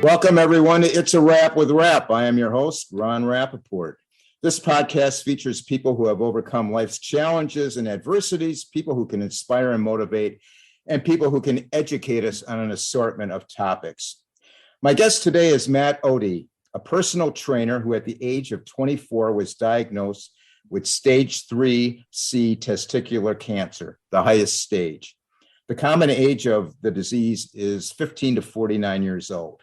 Welcome, everyone, to It's a Wrap with Rap. I am your host, Ron Rappaport. This podcast features people who have overcome life's challenges and adversities, people who can inspire and motivate, and people who can educate us on an assortment of topics. My guest today is Matt Ode, a personal trainer who at the age of 24 was diagnosed with stage 3C testicular cancer, the highest stage. The common age of the disease is 15 to 49 years old.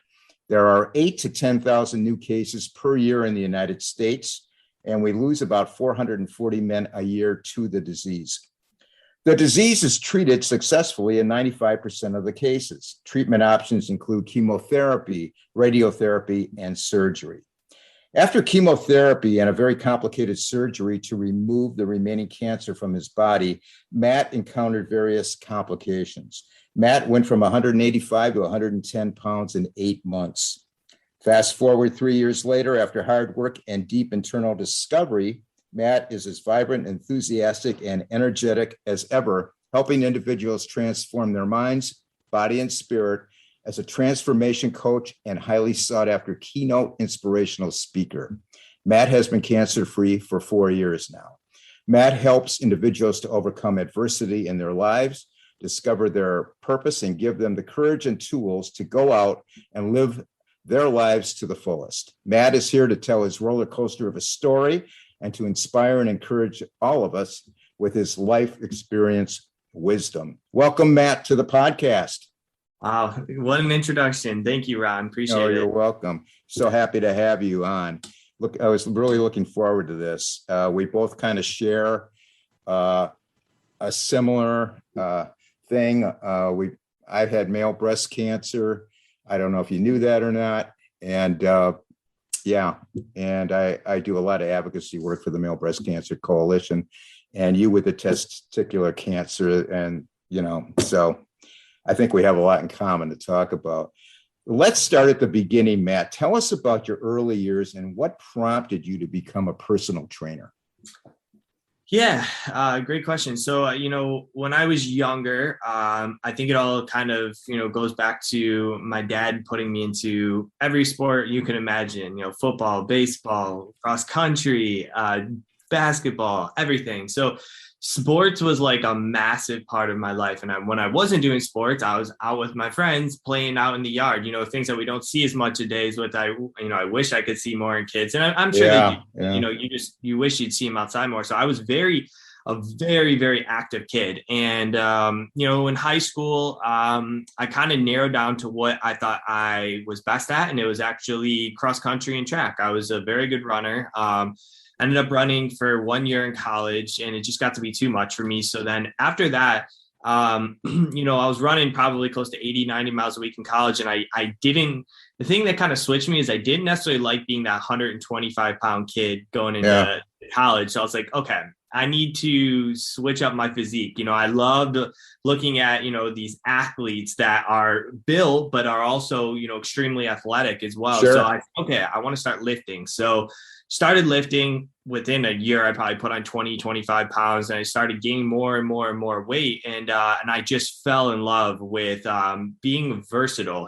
There are 8,000 to 10,000 new cases per year in the United States, and we lose about 440 men a year to the disease. The disease is treated successfully in 95% of the cases. Treatment options include chemotherapy, radiotherapy, and surgery. After chemotherapy and a very complicated surgery to remove the remaining cancer from his body, Matt encountered various complications. Matt went from 185 to 110 pounds in 8 months. Fast forward 3 years later, after hard work and deep internal discovery, Matt is as vibrant, enthusiastic, and energetic as ever, helping individuals transform their minds, body, and spirit as a transformation coach and highly sought after keynote inspirational speaker. Matt has been cancer-free for 4 years now. Matt helps individuals to overcome adversity in their lives, discover their purpose, and give them the courage and tools to go out and live their lives to the fullest. Matt is here to tell his roller coaster of a story and to inspire and encourage all of us with his life experience wisdom. Welcome, Matt, to the podcast. Wow, what an introduction. Thank you, Ron. Appreciate it. You're welcome. So happy to have you on. Look, I was really looking forward to this. We both kind of share a similar thing. I've had male breast cancer. I don't know if you knew that or not. And I do a lot of advocacy work for the Male Breast Cancer Coalition, and you with the testicular cancer. And, so I think we have a lot in common to talk about. Let's start at the beginning, Matt. Tell us about your early years and what prompted you to become a personal trainer. Yeah, great question. So, when I was younger, I think it all kind of, goes back to my dad putting me into every sport you can imagine, football, baseball, cross country, basketball, everything. So sports was like a massive part of my life. And when I wasn't doing sports, I was out with my friends playing out in the yard, things that we don't see as much nowadays with, I wish I could see more in kids. And I'm sure you wish you'd see them outside more. So I was a very, very active kid. And, in high school, I kind of narrowed down to what I thought I was best at. And it was actually cross country and track. I was a very good runner. Ended up running for 1 year in college, and it just got to be too much for me. So then after that, I was running probably close to 80, 90 miles a week in college. And the thing that kind of switched me is I didn't necessarily like being that 125 pound kid going into college. So I was like, okay, I need to switch up my physique. I loved looking at, these athletes that are built, but are also, extremely athletic as well. Sure. So I want to start lifting. So started lifting. Within a year, I probably put on 20, 25 pounds, and I started gaining more and more and more weight. And I just fell in love with being versatile,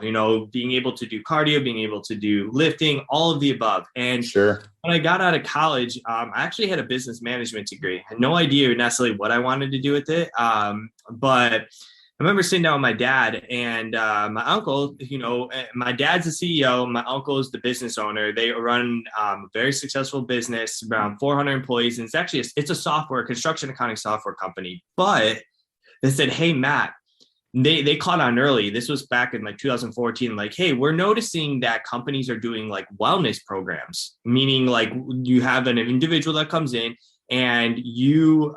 being able to do cardio, being able to do lifting, all of the above. And sure. When I got out of college, I actually had a business management degree. I had no idea necessarily what I wanted to do with it. But I remember sitting down with my dad and my uncle, my dad's the CEO. My uncle is the business owner. They run a very successful business, around 400 employees. And it's a software, construction accounting software company. But they said, hey, Matt, they caught on early. This was back in 2014. Like, hey, we're noticing that companies are doing wellness programs, meaning you have an individual that comes in and you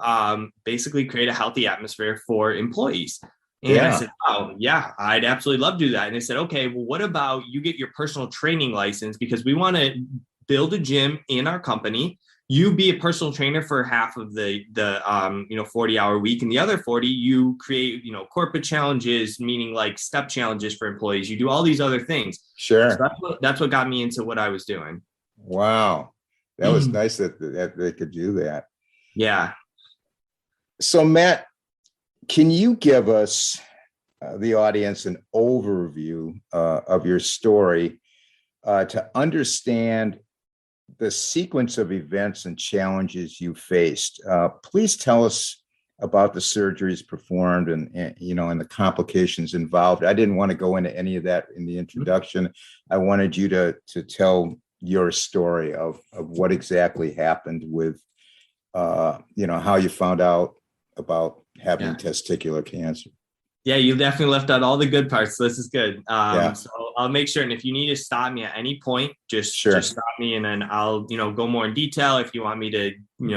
basically create a healthy atmosphere for employees. And I said, oh, yeah, I'd absolutely love to do that. And they said, okay, well, what about you get your personal training license? Because we want to build a gym in our company. you be a personal trainer for half of the 40-hour week, and the other 40 you create, corporate challenges, meaning like step challenges for employees. You do all these other things. Sure. So that's what got me into what I was doing. Wow. That was nice that they could do that. Yeah. So Matt, can you give us the audience an overview of your story to understand the sequence of events and challenges you faced? Please tell us about the surgeries performed and the complications involved. I didn't want to go into any of that in the introduction. I wanted you to tell your story of what exactly happened with, how you found out about having testicular cancer. Yeah, you definitely left out all the good parts. So this is good. So I'll make sure. And if you need to stop me at any point, just stop me, and then I'll, go more in detail if you want me to,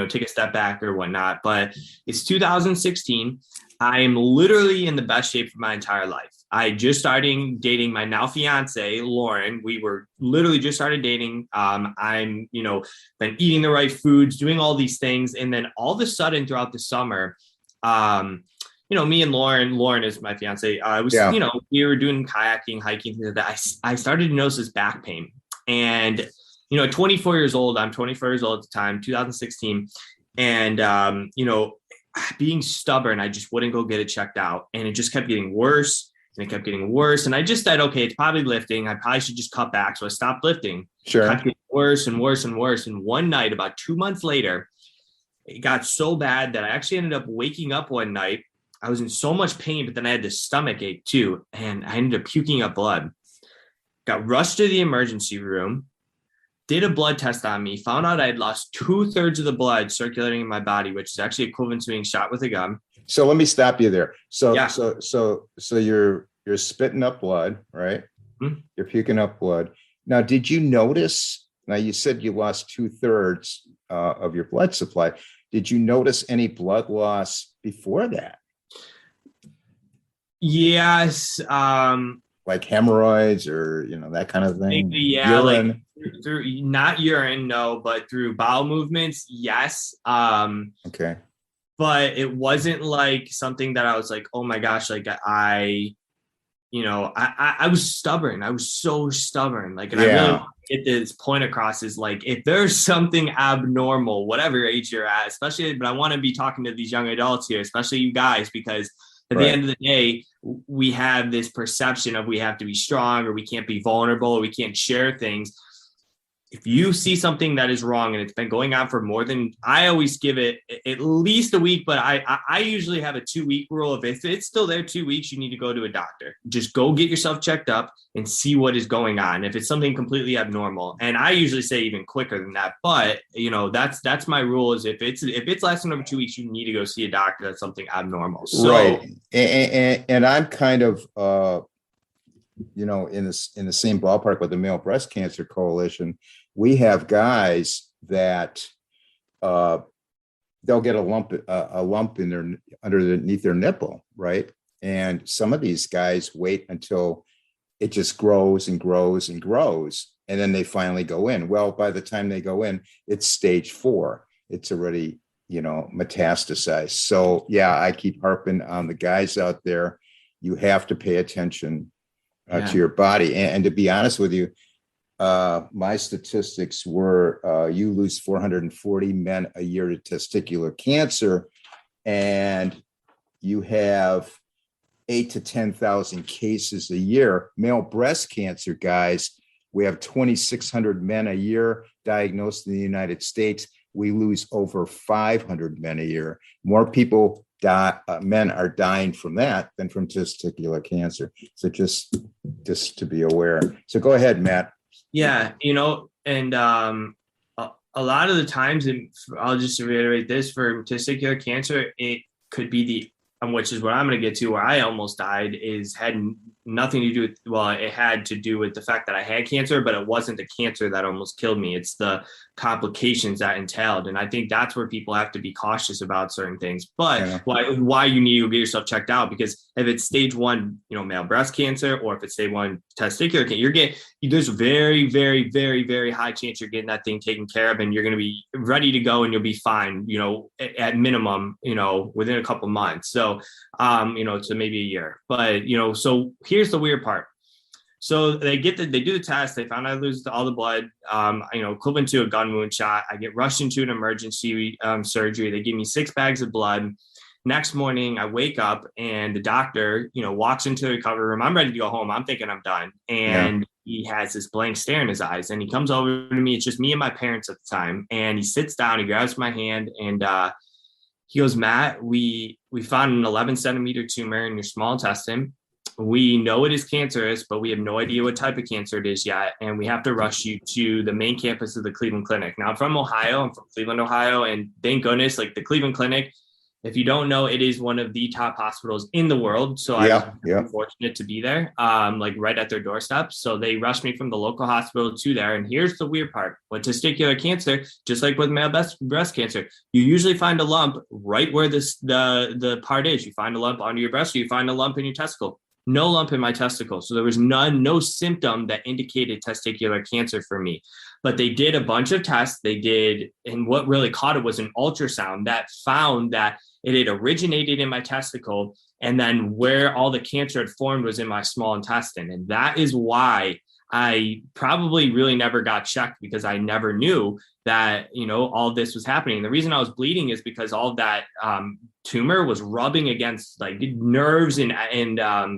take a step back or whatnot. But it's 2016. I am literally in the best shape of my entire life. I just started dating my now fiance, Lauren. We were literally just started dating. I'm, been eating the right foods, doing all these things. And then all of a sudden throughout the summer, me and Lauren is my fiance. We were doing kayaking, hiking, things like that. I started to notice this back pain. And, at 24 years old, I'm 24 years old at the time, 2016. And, being stubborn, I just wouldn't go get it checked out. And it just kept getting worse and it kept getting worse. And I just said, okay, it's probably lifting. I probably should just cut back. So I stopped lifting. Sure. It kept getting worse and worse and worse. And one night, about 2 months later, it got so bad that I actually ended up waking up one night. I was in so much pain, but then I had this stomach ache too. And I ended up puking up blood. Got rushed to the emergency room, did a blood test on me, found out I had lost 2/3 of the blood circulating in my body, which is actually equivalent to being shot with a gun. So let me stop you there. So you're spitting up blood, right? Mm-hmm. You're puking up blood. Now, did you notice, now you said you lost 2/3 of your blood supply. Did you notice any blood loss before that? Yes. Like hemorrhoids or, that kind of thing? Maybe, yeah. Urine. Like through not urine, no, but through bowel movements, yes. Okay. But it wasn't like something that I was like, oh my gosh, like I was stubborn. I was so stubborn. Like, and I really want to get this point across is like, if there's something abnormal, whatever age you're at, especially, but I want to be talking to these young adults here, especially you guys, because at the end of the day, we have this perception of we have to be strong or we can't be vulnerable or we can't share things. If you see something that is wrong and it's been going on for more than, I always give it at least a week, but I usually have a 2-week rule. If it's still there 2 weeks, you need to go to a doctor. Just go get yourself checked up and see what is going on. If it's something completely abnormal, and I usually say even quicker than that, but that's my rule is if it's lasting over 2 weeks, you need to go see a doctor. That's something abnormal. So, right. And I'm kind of, in the same ballpark with the Male Breast Cancer Coalition. We have guys that they'll get a lump in underneath their nipple, right? And some of these guys wait until it just grows and grows and grows, and then they finally go in. Well, by the time they go in, it's stage 4. It's already, metastasized. So yeah, I keep harping on the guys out there. You have to pay attention to your body. And to be honest with you, my statistics were you lose 440 men a year to testicular cancer, and you have 8,000 to 10,000 cases a year. Male breast cancer, guys, we have 2,600 men a year diagnosed in the United States. We lose over 500 men a year. More people men are dying from that than from testicular cancer. So just to be aware. So go ahead, Matt. Yeah, and a lot of the times, and I'll just reiterate this, for testicular cancer, it could be the and which is what I'm going to get to, where I almost died, had nothing to do with, well, it had to do with the fact that I had cancer, but it wasn't the cancer that almost killed me. It's the complications that entailed. And I think that's where people have to be cautious about certain things. But why you need to get yourself checked out, because if it's stage 1, male breast cancer, or if it's stage 1 testicular cancer, there's very, very, very, very high chance you're getting that thing taken care of, and you're going to be ready to go, and you'll be fine, at minimum, within a couple months. So, to maybe a year. But, so here's the weird part. So they do the test. They found I lose all the blood, equivalent to a gun wound shot. I get rushed into an emergency surgery. They give me 6 bags of blood. Next morning, I wake up and the doctor, walks into the recovery room. I'm ready to go home. I'm thinking I'm done. And he has this blank stare in his eyes, and he comes over to me. It's just me and my parents at the time. And he sits down, he grabs my hand, and he goes, "Matt, we found an 11-centimeter tumor in your small intestine. We know it is cancerous, but we have no idea what type of cancer it is yet. And we have to rush you to the main campus of the Cleveland Clinic." Now, I'm from Ohio. I'm from Cleveland, Ohio. And thank goodness, like the Cleveland Clinic, if you don't know, it is one of the top hospitals in the world. So I was fortunate to be there, right at their doorstep. So they rushed me from the local hospital to there. And here's the weird part. With testicular cancer, just like with male breast cancer, you usually find a lump right where the part is. You find a lump under your breast, or you find a lump in your testicle. No lump in my testicle. So there was no symptom that indicated testicular cancer for me. But they did a bunch of tests. And what really caught it was an ultrasound that found that it had originated in my testicle, and then where all the cancer had formed was in my small intestine. And that is why I probably really never got checked, because I never knew that, all this was happening. The reason I was bleeding is because all of that tumor was rubbing against like nerves and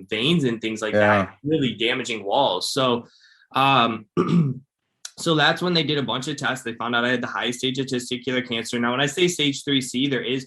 veins and things like that, really damaging walls. So, so that's when they did a bunch of tests. They found out I had the highest stage of testicular cancer. Now, when I say stage 3C,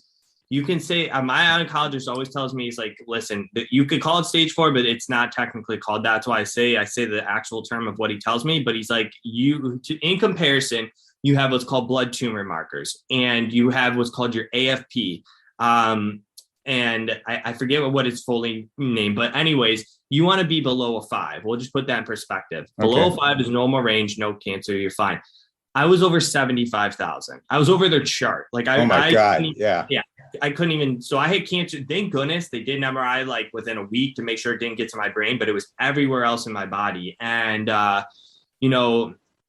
you can say, my oncologist always tells me, he's like, listen, you could call it stage 4, but it's not technically called that. That's why I say the actual term of what he tells me. But he's like, in comparison, you have what's called blood tumor markers, and you have what's called your AFP. And I forget what it's fully named, but anyways, you want to be below a 5. We'll just put that in perspective. Below 5 is normal range, no cancer, you're fine. I was over 75,000. I was over their chart. Like I couldn't even, so I had cancer. Thank goodness they did an MRI like within a week to make sure it didn't get to my brain, but it was everywhere else in my body. And,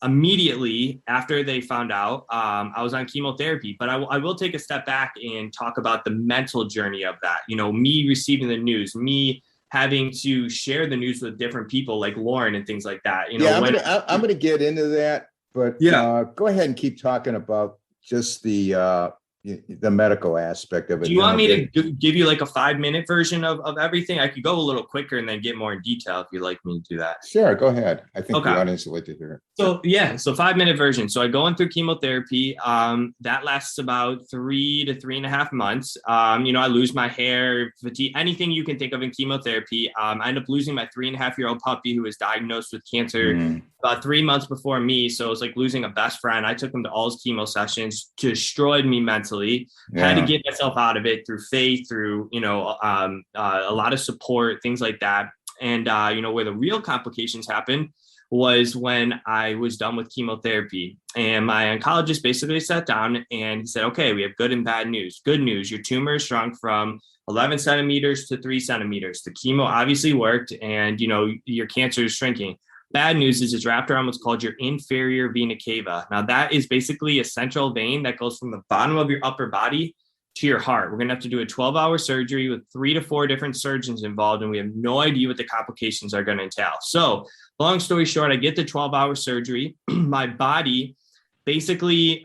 immediately after they found out, I was on chemotherapy. But I will take a step back and talk about the mental journey of that. Me receiving the news, me having to share the news with different people like Lauren and things like that. I'm going to get into that, but go ahead and keep talking about just the medical aspect of it. Do you want me to give you like a 5-minute version of everything? I could go a little quicker and then get more in detail if you'd like me to do that. Sure, go ahead. I think the audience would like to hear it. So 5-minute version. So I go in through chemotherapy. That lasts about 3 to 3.5 months. I lose my hair, fatigue, anything you can think of in chemotherapy. I end up losing my 3.5-year-old puppy who was diagnosed with cancer about 3 months before me. So it was like losing a best friend. I took him to all his chemo sessions, destroyed me mentally. Had to get myself out of it through faith, through a lot of support, things like that. And where the real complications happened was when I was done with chemotherapy, and my oncologist basically sat down and he said, "Okay, we have good and bad news. Good news, your tumor shrunk from 11 centimeters to 3 centimeters. The chemo obviously worked, and your cancer is shrinking. Bad news is it's wrapped around what's called your inferior vena cava. Now, that is basically a central vein that goes from the bottom of your upper body to your heart. We're going to have to do a 12-hour surgery with 3 to 4 different surgeons involved, and we have no idea what the complications are going to entail." So long story short, I get the 12-hour surgery. My body basically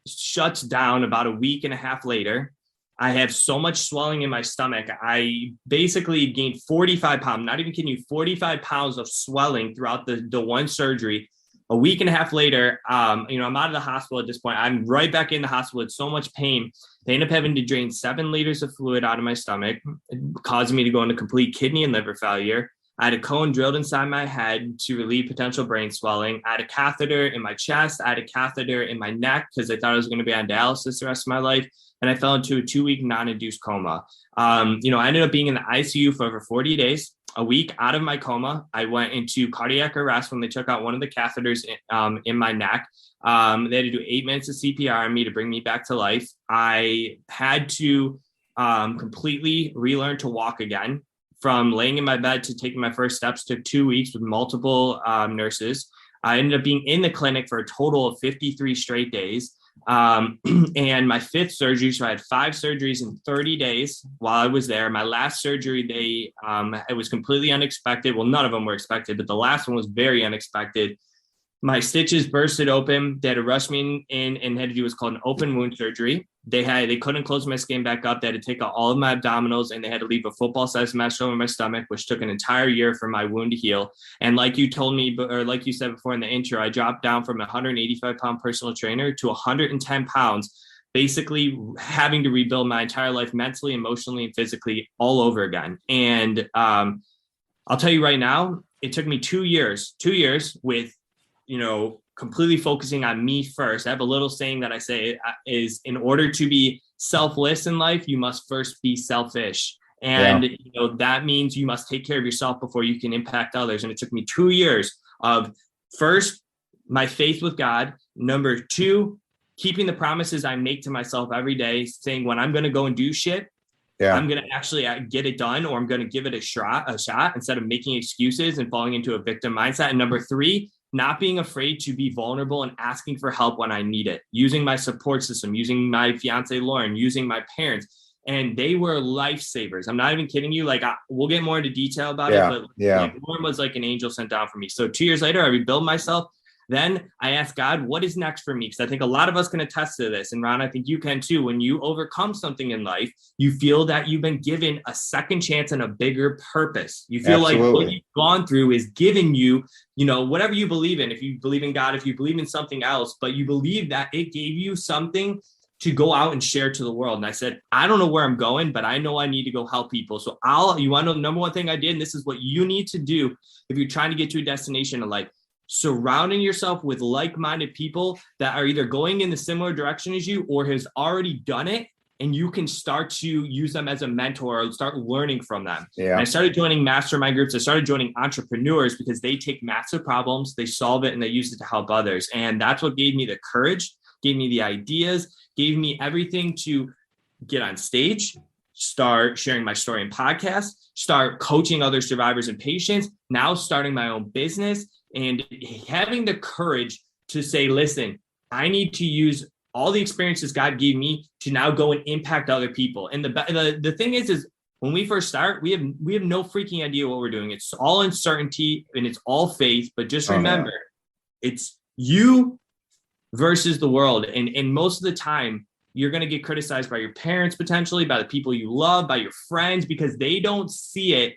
shuts down about a week and a half later. I have so much swelling in my stomach. I basically gained 45 pounds, not even kidding you, 45 pounds of swelling throughout the one surgery. A week and a half later, I'm out of the hospital at this point. I'm right back in the hospital with so much pain. They end up having to drain 7 liters of fluid out of my stomach, causing me to go into complete kidney and liver failure. I had a cone drilled inside my head to relieve potential brain swelling. I had a catheter in my chest. I had a catheter in my neck because I thought I was going to be on dialysis the rest of my life. and I fell into a 2-week non-induced coma. I ended up being in the ICU for over 40 days. A week out of my coma, I went into cardiac arrest when they took out one of the catheters in my neck. They had to do 8 minutes of CPR on me to bring me back to life. I had to completely relearn to walk again. From laying in my bed to taking my first steps took 2 weeks with multiple nurses. I ended up being in the clinic for a total of 53 straight days. And my 5th surgery, so I had 5 surgeries in 30 days while I was there. My last surgery, it was completely unexpected. Well, none of them were expected, but the last one was very unexpected. My stitches bursted open. They had to rush me in and had to do what's called an open wound surgery. They couldn't close my skin back up. They had to take out all of my abdominals, and they had to leave a football-sized mesh over my stomach, which took an entire year for my wound to heal. And like you told me, or like you said before in the intro, I dropped down from a 185-pound personal trainer to 110 pounds, basically having to rebuild my entire life mentally, emotionally, and physically all over again. And I'll tell you right now, it took me 2 years with completely focusing on me first. I have a little saying that I say is, in order to be selfless in life, you must first be selfish. And, that means you must take care of yourself before you can impact others. And it took me 2 years of, first, my faith with God. Number 2, keeping the promises I make to myself every day, saying when I'm going to go and do shit, I'm going to actually get it done, or I'm going to give it a shot instead of making excuses and falling into a victim mindset. And number 3, not being afraid to be vulnerable and asking for help when I need it, using my support system, using my fiance, Lauren, using my parents. And they were lifesavers. I'm not even kidding you. Like, we'll get more into detail about it, but Lauren was like an angel sent down for me. So 2 years later, I rebuilt myself. Then I asked God, what is next for me? Because I think a lot of us can attest to this. And Ron, I think you can too. When you overcome something in life, you feel that you've been given a second chance and a bigger purpose. You feel like what you've gone through is giving you, whatever you believe in. If you believe in God, if you believe in something else, but you believe that it gave you something to go out and share to the world. And I said, I don't know where I'm going, but I know I need to go help people. So you want to know the number one thing I did, and this is what you need to do if you're trying to get to a destination in life: surrounding yourself with like-minded people that are either going in the similar direction as you or has already done it, and you can start to use them as a mentor or start learning from them. And I started joining mastermind groups. I started joining entrepreneurs because they take massive problems, they solve it, and they use it to help others. And that's what gave me the courage, gave me the ideas, gave me everything to get on stage, start sharing my story in podcasts, start coaching other survivors and patients, now starting my own business, and having the courage to say, listen, I need to use all the experiences God gave me to now go and impact other people. And the thing is when we first start, we have no freaking idea what we're doing. It's all uncertainty and it's all faith, but just remember, it's you versus the world. And most of the time, you're going to get criticized by your parents, potentially by the people you love, by your friends, because they don't see it.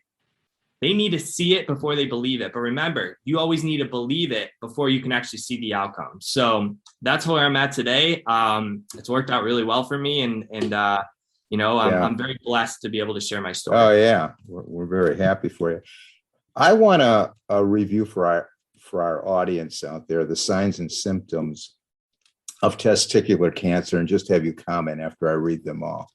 They need to see it before they believe it. But remember, you always need to believe it before you can actually see the outcome. So that's where I'm at today. It's worked out really well for me. I'm very blessed to be able to share my story. Oh, yeah. We're very happy for you. I want to review for our audience out there the signs and symptoms of testicular cancer and just have you comment after I read them all.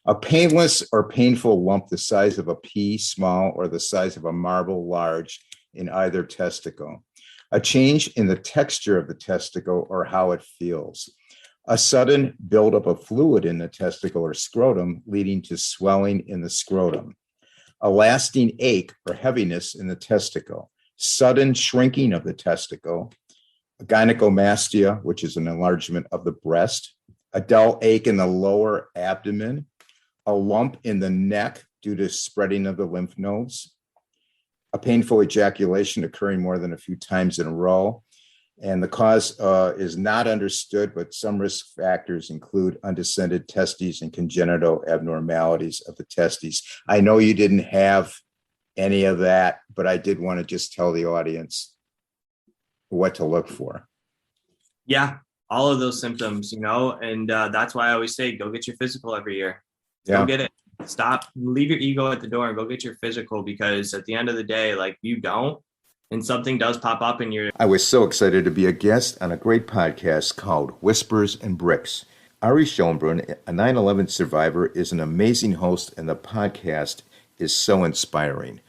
A painless or painful lump the size of a pea, small, or the size of a marble, large, in either testicle. A change in the texture of the testicle or how it feels. A sudden buildup of fluid in the testicle or scrotum, leading to swelling in the scrotum. A lasting ache or heaviness in the testicle. Sudden shrinking of the testicle. A gynecomastia, which is an enlargement of the breast. A dull ache in the lower abdomen. A lump in the neck due to spreading of the lymph nodes, a painful ejaculation occurring more than a few times in a row. And the cause is not understood, but some risk factors include undescended testes and congenital abnormalities of the testes. I know you didn't have any of that, but I did want to just tell the audience what to look for. Yeah, all of those symptoms, and that's why I always say, go get your physical every year. Go get it. Stop, leave your ego at the door and go get your physical, because at the end of the day, like, you don't, and something does pop up in your... I was so excited to be a guest on a great podcast called Whispers and Bricks Ari Schonbrun, a 9/11 survivor, is an amazing host, and the podcast is so inspiring.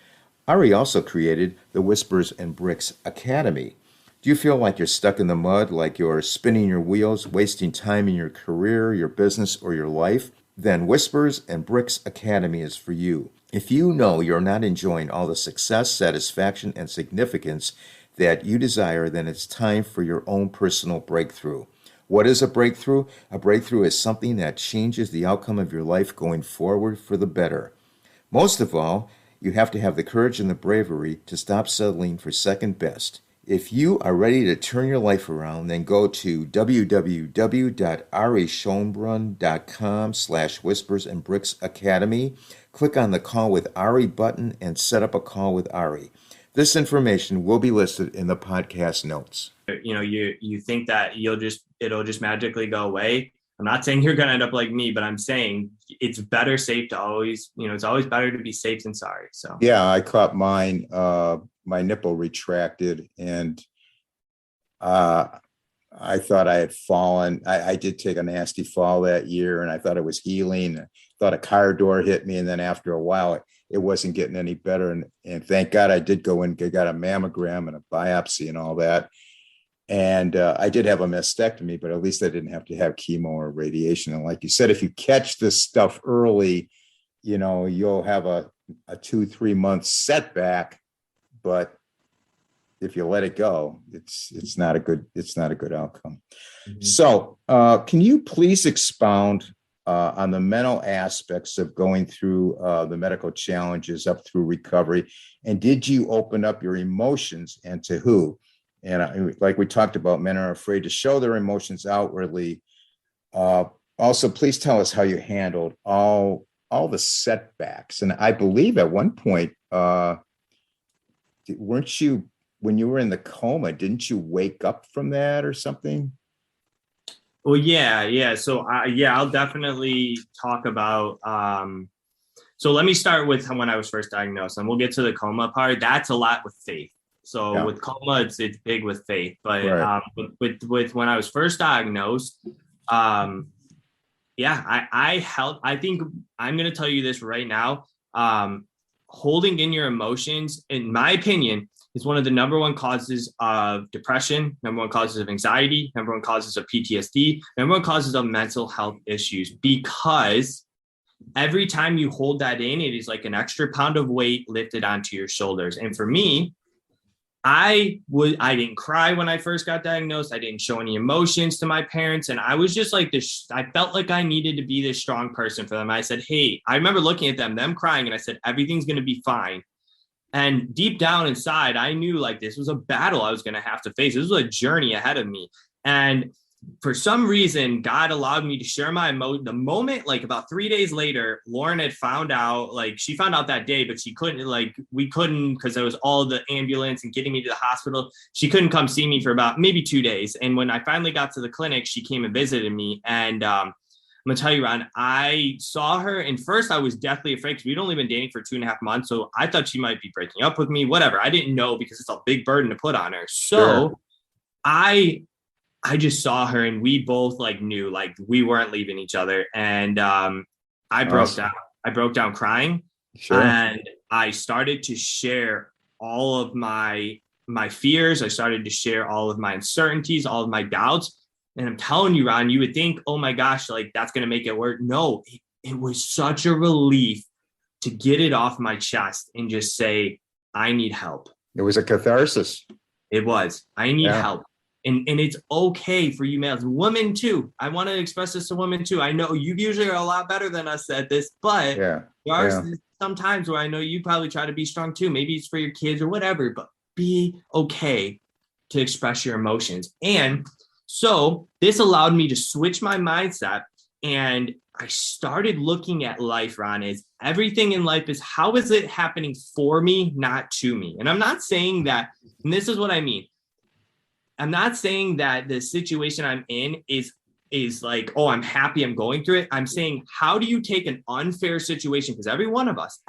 Ari also created the Whispers and Bricks Academy. Do you feel like you're stuck in the mud, like you're spinning your wheels, wasting time in your career, your business, or your life? Then Whispers and Bricks Academy is for you. If you know you're not enjoying all the success, satisfaction, and significance that you desire, then it's time for your own personal breakthrough. What is a breakthrough? A breakthrough is something that changes the outcome of your life going forward for the better. Most of all, you have to have the courage and the bravery to stop settling for second best. If you are ready to turn your life around, then go to www.arischonbrun.com/Whispers and Bricks Academy. Click on the Call with Ari button and set up a call with Ari. This information will be listed in the podcast notes. You think that it'll just magically go away. I'm not saying you're going to end up like me, but I'm saying it's better safe to always, it's always better to be safe than sorry. So yeah, I caught mine. My nipple retracted, and I thought I had fallen. I did take a nasty fall that year, and I thought it was healing. I thought a car door hit me, and then after a while, it wasn't getting any better. And thank God I did go in, got a mammogram and a biopsy and all that. And I did have a mastectomy, but at least I didn't have to have chemo or radiation. And like you said, if you catch this stuff early, you'll have a 2-3 month setback. But if you let it go, it's not a good outcome. Mm-hmm. So can you please expound on the mental aspects of going through the medical challenges up through recovery? And did you open up your emotions, and to who? And like we talked about, men are afraid to show their emotions outwardly. Also, please tell us how you handled all the setbacks. And I believe at one point, weren't you, when you were in the coma, didn't you wake up from that or something? Well, yeah. So I'll definitely talk about. So let me start with when I was first diagnosed, and we'll get to the coma part. That's a lot with faith. So yeah. With coma, it's big with faith. But right. With when I was first diagnosed, I helped. I think I'm going to tell you this right now. Holding in your emotions, in my opinion, is one of the number one causes of depression, number one causes of anxiety, number one causes of PTSD, number one causes of mental health issues, because every time you hold that in, it is like an extra pound of weight lifted onto your shoulders. And for me, I didn't cry when I first got diagnosed. I didn't show any emotions to my parents. And I was just like this. I felt like I needed to be this strong person for them. I said, hey, I remember looking at them crying, and I said, everything's going to be fine. And deep down inside, I knew like this was a battle I was going to have to face. This was a journey ahead of me. And for some reason, God allowed me to share my emotion. The moment, like about 3 days later, Lauren had found out, like she found out that day, but she couldn't, like we couldn't, because there was all the ambulance and getting me to the hospital. She couldn't come see me for about maybe 2 days. And when I finally got to the clinic, she came and visited me. And I'm going to tell you, Ron, I saw her, and first I was deathly afraid because we'd only been dating for 2.5 months. So I thought she might be breaking up with me, whatever. I didn't know, because it's a big burden to put on her. So sure. I just saw her, and we both like knew like we weren't leaving each other. And I broke down. I broke down crying. Sure. And I started to share all of my fears. I started to share all of my uncertainties, all of my doubts. And I'm telling you, Ron, you would think, oh my gosh, like that's going to make it work. No, it was such a relief to get it off my chest and just say, I need help. It was a catharsis. It was. I need help. And it's okay for you males, women too. I want to express this to women too. I know you usually are a lot better than us at this, but there are some times where I know you probably try to be strong too. Maybe it's for your kids or whatever, but be okay to express your emotions. And so this allowed me to switch my mindset, and I started looking at life, Ron, as everything in life is, how is it happening for me, not to me? And I'm not saying that, and this is what I mean. I'm not saying that the situation I'm in is like, oh, I'm happy I'm going through it. I'm saying, how do you take an unfair situation? Because every one of us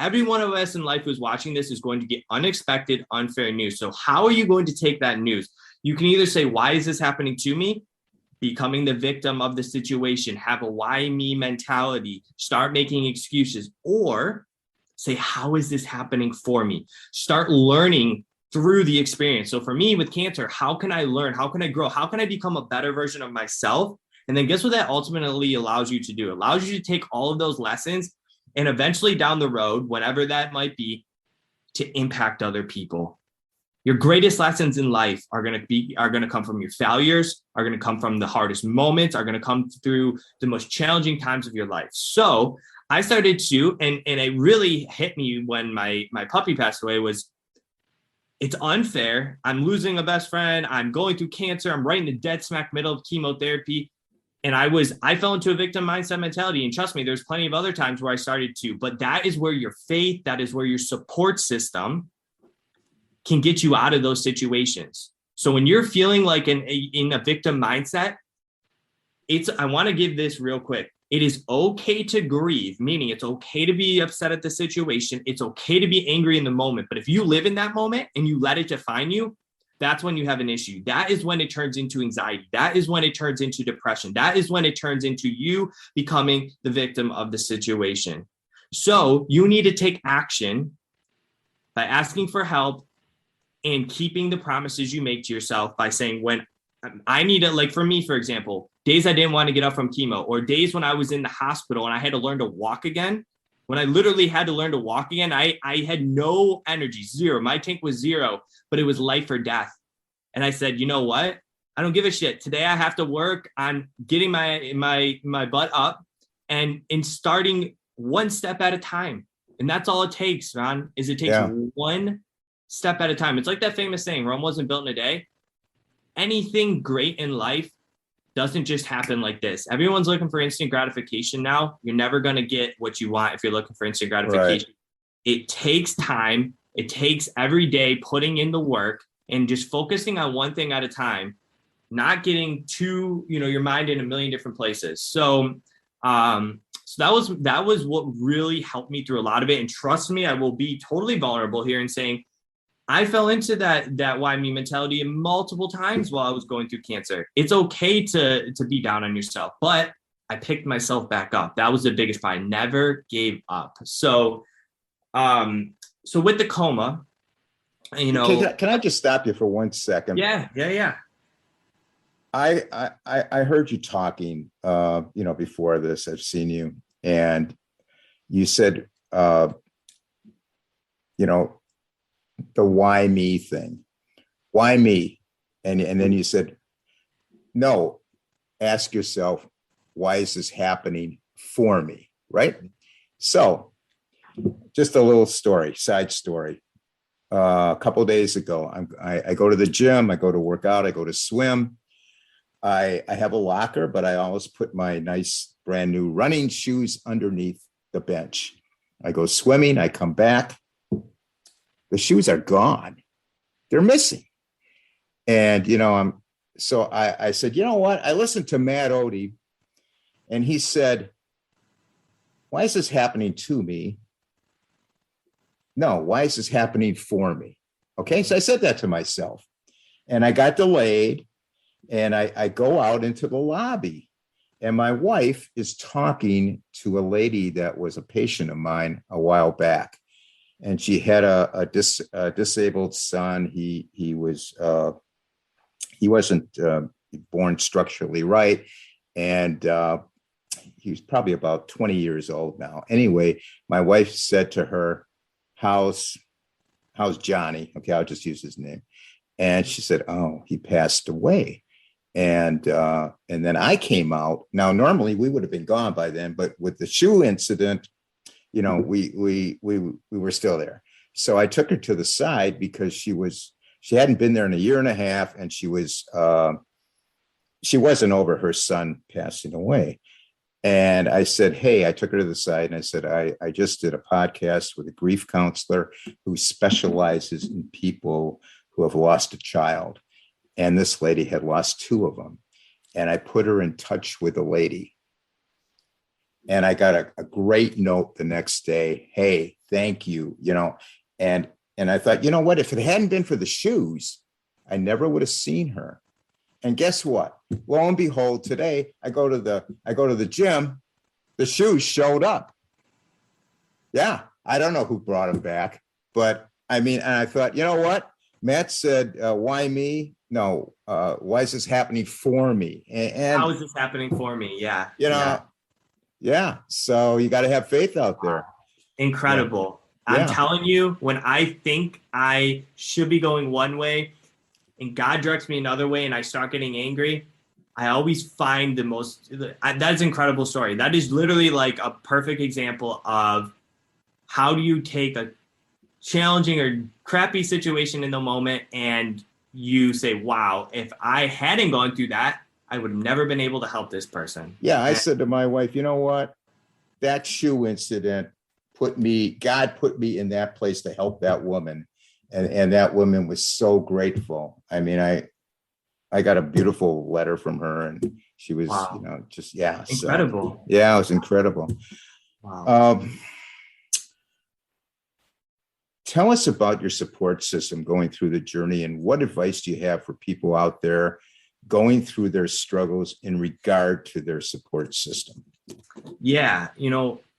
in life who's watching this is going to get unexpected, unfair news. So how are you going to take that news? You can either say, why is this happening to me? becoming the victim of the situation, have a why me mentality, start making excuses, or say, how is this happening for me? Start learning through the experience. So for me with cancer, how can I learn? How can I grow? How can I become a better version of myself? And then guess what that ultimately allows you to do? It allows you to take all of those lessons and eventually down the road, whenever that might be, to impact other people. Your greatest lessons in life are going to come from your failures, are going to come from the hardest moments, are going to come through the most challenging times of your life. So I started to, and it really hit me when my puppy passed away, was it's unfair. I'm losing a best friend. I'm going through cancer. I'm right in the dead smack middle of chemotherapy. And I fell into a victim mindset mentality. And trust me, there's plenty of other times where I started to, but that is where your faith, that is where your support system can get you out of those situations. So when you're feeling like in a victim mindset, I want to give this real quick. It is okay to grieve, meaning it's okay to be upset at the situation. It's okay to be angry in the moment. But if you live in that moment and you let it define you, that's when you have an issue. That is when it turns into anxiety. That is when it turns into depression. That is when it turns into you becoming the victim of the situation. So you need to take action by asking for help and keeping the promises you make to yourself by saying, when I need it, like for me, for example, days I didn't want to get up from chemo, or days when I was in the hospital and I had to learn to walk again. When I literally had to learn to walk again, I had no energy, zero. My tank was zero, but it was life or death. And I said, you know what? I don't give a shit. Today I have to work on getting my butt up and starting one step at a time. And that's all it takes, Ron, is it takes one step at a time. It's like that famous saying, Rome wasn't built in a day. Anything great in life doesn't just happen like this. Everyone's looking for instant gratification now. You're never going to get what you want if you're looking for instant gratification. Right. It takes time. It takes every day putting in the work and just focusing on one thing at a time, not getting your mind in a million different places. So that was what really helped me through a lot of it. And trust me, I will be totally vulnerable here in saying I fell into that why me mentality multiple times while I was going through cancer. It's okay to be down on yourself, but I picked myself back up. That was the biggest part. I never gave up. So with the coma, can I just stop you for 1 second? Yeah. I heard you talking, before this. I've seen you, and you said, the why me thing. Why me? And then you said, no, ask yourself, why is this happening for me? Right? So just a little side story. A couple of days ago, I go to the gym, I go to work out, I go to swim. I have a locker, but I always put my nice brand new running shoes underneath the bench. I go swimming, I come back. The shoes are gone. They're missing. And, I said, you know what? I listened to Matt Ode, and he said, why is this happening to me? No, why is this happening for me? Okay, so I said that to myself, and I got delayed, and I go out into the lobby, and my wife is talking to a lady that was a patient of mine a while back. And she had a disabled son. He wasn't born structurally right, and he was probably about 20 years old now. Anyway, my wife said to her, "How's Johnny?" Okay, I'll just use his name. And she said, "Oh, he passed away." And then I came out. Now, normally we would have been gone by then, but with the shoe incident, we were still there. So I took her to the side because she hadn't been there in a year and a half, and she wasn't over her son passing away. And I said, hey, I took her to the side and I said, I just did a podcast with a grief counselor who specializes in people who have lost a child. And this lady had lost 2 of them. And I put her in touch with a lady. And I got a great note the next day. Hey, thank you. And I thought, you know what? If it hadn't been for the shoes, I never would have seen her. And guess what? lo and behold, today I go to the gym, the shoes showed up. Yeah, I don't know who brought them back, but I mean, and I thought, you know what? Matt said, why me? No, why is this happening for me? And How is this happening for me? Yeah. you know, yeah. So you got to have faith out there. Incredible. Yeah. I'm telling you, when I think I should be going one way and God directs me another way and I start getting angry, I always find that's an incredible story. That is literally like a perfect example of how do you take a challenging or crappy situation in the moment and you say, wow, if I hadn't gone through that, I would have never been able to help this person. Yeah, I said to my wife, you know what? That shoe incident God put me in that place to help that woman. And that woman was so grateful. I mean, I got a beautiful letter from her and she was, Wow. just, yeah. Incredible. So, yeah, it was incredible. Wow. Tell us about your support system going through the journey and what advice do you have for people out there going through their struggles in regard to their support system? Yeah,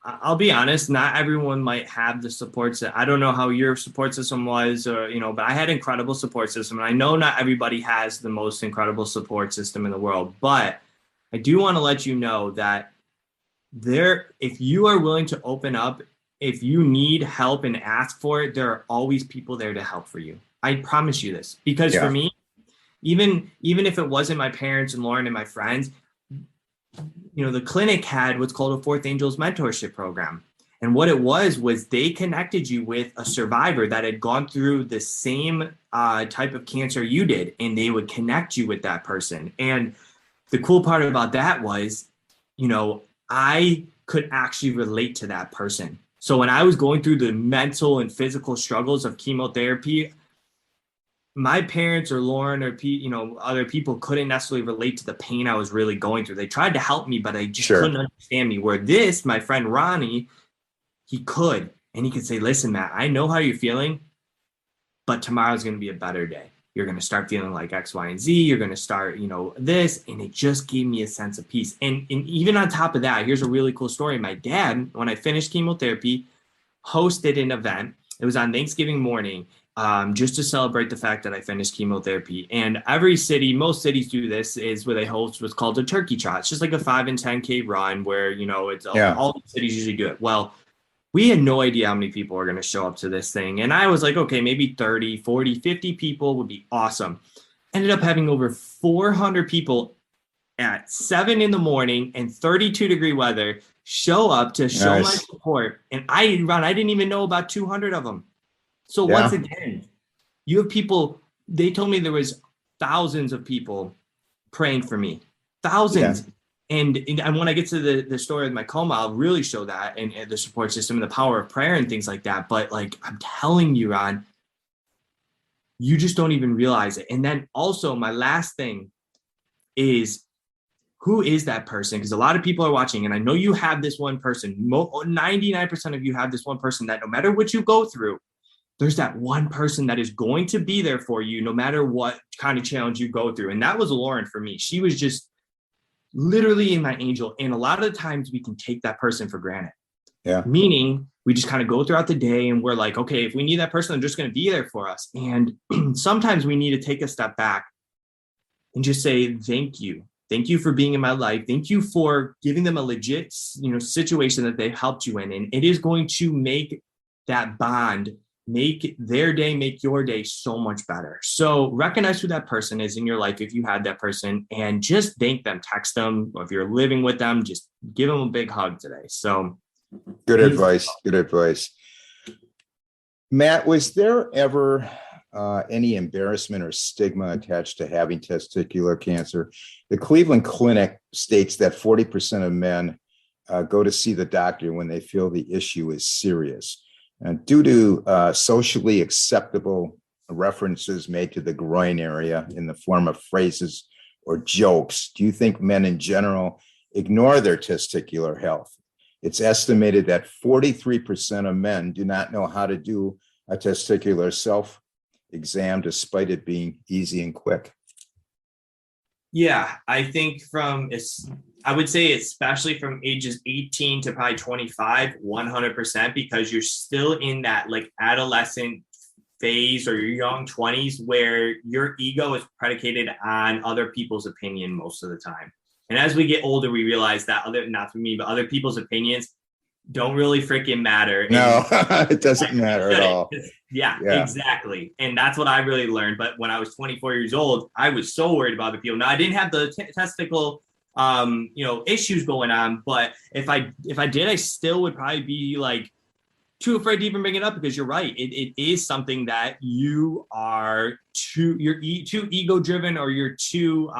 I'll be honest, not everyone might have the support system. I don't know how your support system was but I had incredible support system. And I know not everybody has the most incredible support system in the world, but I do want to let you know that if you are willing to open up, if you need help and ask for it, there are always people there to help for you. I promise you this, because for me, even if it wasn't my parents and Lauren and my friends, the clinic had what's called a Fourth Angels mentorship program. And what it was they connected you with a survivor that had gone through the same type of cancer you did, and they would connect you with that person. And the cool part about that was, I could actually relate to that person. So when I was going through the mental and physical struggles of chemotherapy, my parents or Lauren or other people couldn't necessarily relate to the pain I was really going through. They tried to help me, but they just couldn't understand me. Where my friend Ronnie, he could, and he could say, listen, Matt, I know how you're feeling, but tomorrow's going to be a better day. You're going to start feeling like X, Y, and Z. You're going to start, this. And it just gave me a sense of peace. And even on top of that, here's a really cool story. My dad, when I finished chemotherapy, hosted an event. It was on Thanksgiving morning, just to celebrate the fact that I finished chemotherapy. And most cities do this, is where they host what's called a turkey trot. It's just like a 5 and 10K run where, it's all the cities usually do it. Well, we had no idea how many people were going to show up to this thing. And I was like, okay, maybe 30, 40, 50 people would be awesome. Ended up having over 400 people at 7 in the morning and 32-degree weather show up to show my support. And I didn't even know about 200 of them. So once again, you have people, they told me there was thousands of people praying for me, thousands. Yeah. And when I get to the story of my coma, I'll really show that and the support system and the power of prayer and things like that. But like, I'm telling you, Ron, you just don't even realize it. And then also my last thing is, who is that person? Because a lot of people are watching, and I know you have this one person, 99% of you have this one person that no matter what you go through, there's that one person that is going to be there for you no matter what kind of challenge you go through. And that was Lauren for me. She was just literally my angel. And a lot of the times we can take that person for granted. Yeah. Meaning we just kind of go throughout the day and we're like, okay, if we need that person, they're just going to be there for us. And sometimes we need to take a step back and just say, thank you. Thank you for being in my life. Thank you for giving them a legit, situation that they helped you in. And it is going to make that bond, make their day, make your day so much better. So recognize who that person is in your life if you had that person, and just thank them, text them, or if you're living with them, just give them a big hug today. So good advice. Good advice. Matt, was there ever any embarrassment or stigma attached to having testicular cancer? The Cleveland Clinic states that 40% of men go to see the doctor when they feel the issue is serious. And due to socially acceptable references made to the groin area in the form of phrases or jokes, do you think men in general ignore their testicular health? It's estimated that 43% of men do not know how to do a testicular self-exam despite it being easy and quick. Yeah, I think I would say especially from ages 18 to probably 25, 100%, because you're still in that like adolescent phase or your young 20s where your ego is predicated on other people's opinion most of the time. And as we get older, we realize that not for me, but other people's opinions don't really freaking matter. No, it doesn't matter at all. Yeah, exactly. And that's what I really learned. But when I was 24 years old, I was so worried about the people. Now I didn't have the testicle, issues going on. But if I did, I still would probably be like too afraid to even bring it up, because you're right. It is something that you're too ego driven, or you're too,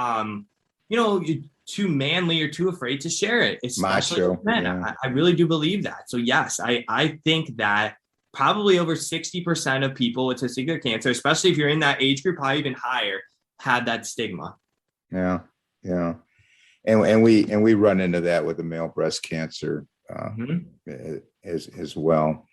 you're too manly or too afraid to share it, especially with men. Yeah. I really do believe that. So yes, I think that probably over 60% of people with testicular cancer, especially if you're in that age group, probably even higher, had that stigma. Yeah. Yeah. And we run into that with the male breast cancer as well.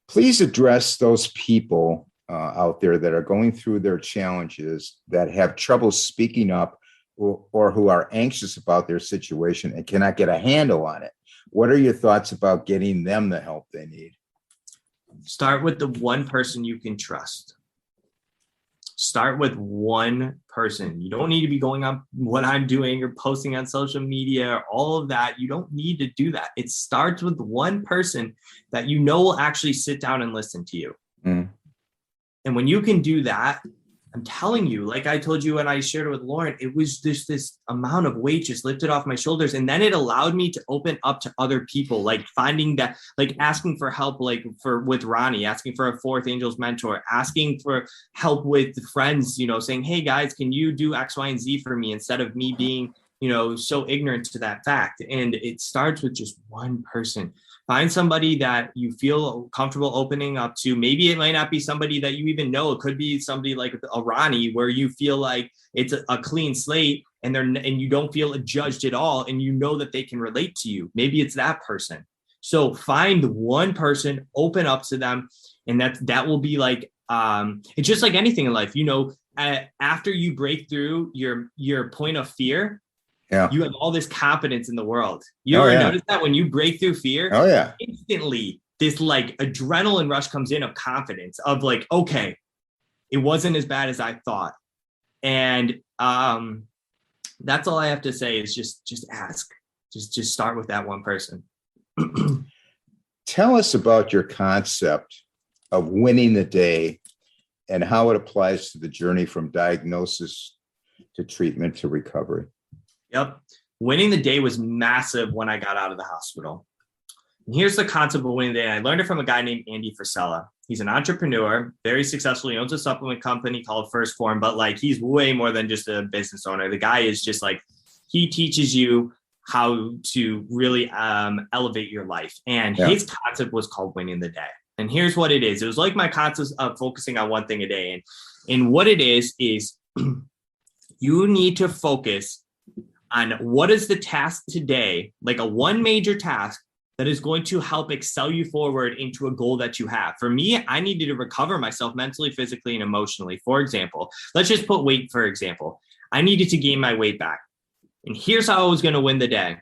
Please address those people out there that are going through their challenges, that have trouble speaking up, or who are anxious about their situation and cannot get a handle on it. What are your thoughts about getting them the help they need? Start with the one person you can trust. Start with one person. You don't need to be going on what I'm doing or posting on social media or all of that. You don't need to do that. It starts with one person that you know will actually sit down and listen to you. Mm. And when you can do that, I'm telling you, like I told you when I shared it with Lauren, it was just this amount of weight just lifted off my shoulders. And then it allowed me to open up to other people, like finding that, like asking for help, like with Ronnie, asking for a fourth angels mentor, asking for help with friends, saying, hey guys, can you do X, Y, and Z for me, instead of me being, so ignorant to that fact. And it starts with just one person. Find somebody that you feel comfortable opening up to. Maybe it might not be somebody that you even know. It could be somebody like a Ronnie, where you feel like it's a clean slate and you don't feel judged at all, and you know that they can relate to you. Maybe it's that person. So find one person, open up to them, and that will be like it's just like anything in life. After you break through your point of fear, you have all this confidence in the world. You ever notice that when you break through fear, instantly this like adrenaline rush comes in of confidence, of like, okay, it wasn't as bad as I thought. And that's all I have to say is just ask. Just start with that one person. Tell us about your concept of winning the day and how it applies to the journey from diagnosis to treatment to recovery. Yep. Winning the day was massive when I got out of the hospital. And here's the concept of winning the day. I learned it from a guy named Andy Frisella. He's an entrepreneur, very successful. He owns a supplement company called First Form, but like he's way more than just a business owner. The guy is just like, he teaches you how to really elevate your life. And his concept was called winning the day. And here's what it is. It was like my concept of focusing on one thing a day. And what it is you need to focus on what is the task today, like a one major task that is going to help excel you forward into a goal that you have. For me, I needed to recover myself mentally, physically, and emotionally. For example, let's just put weight, for example. I needed to gain my weight back. And here's how I was going to win the day.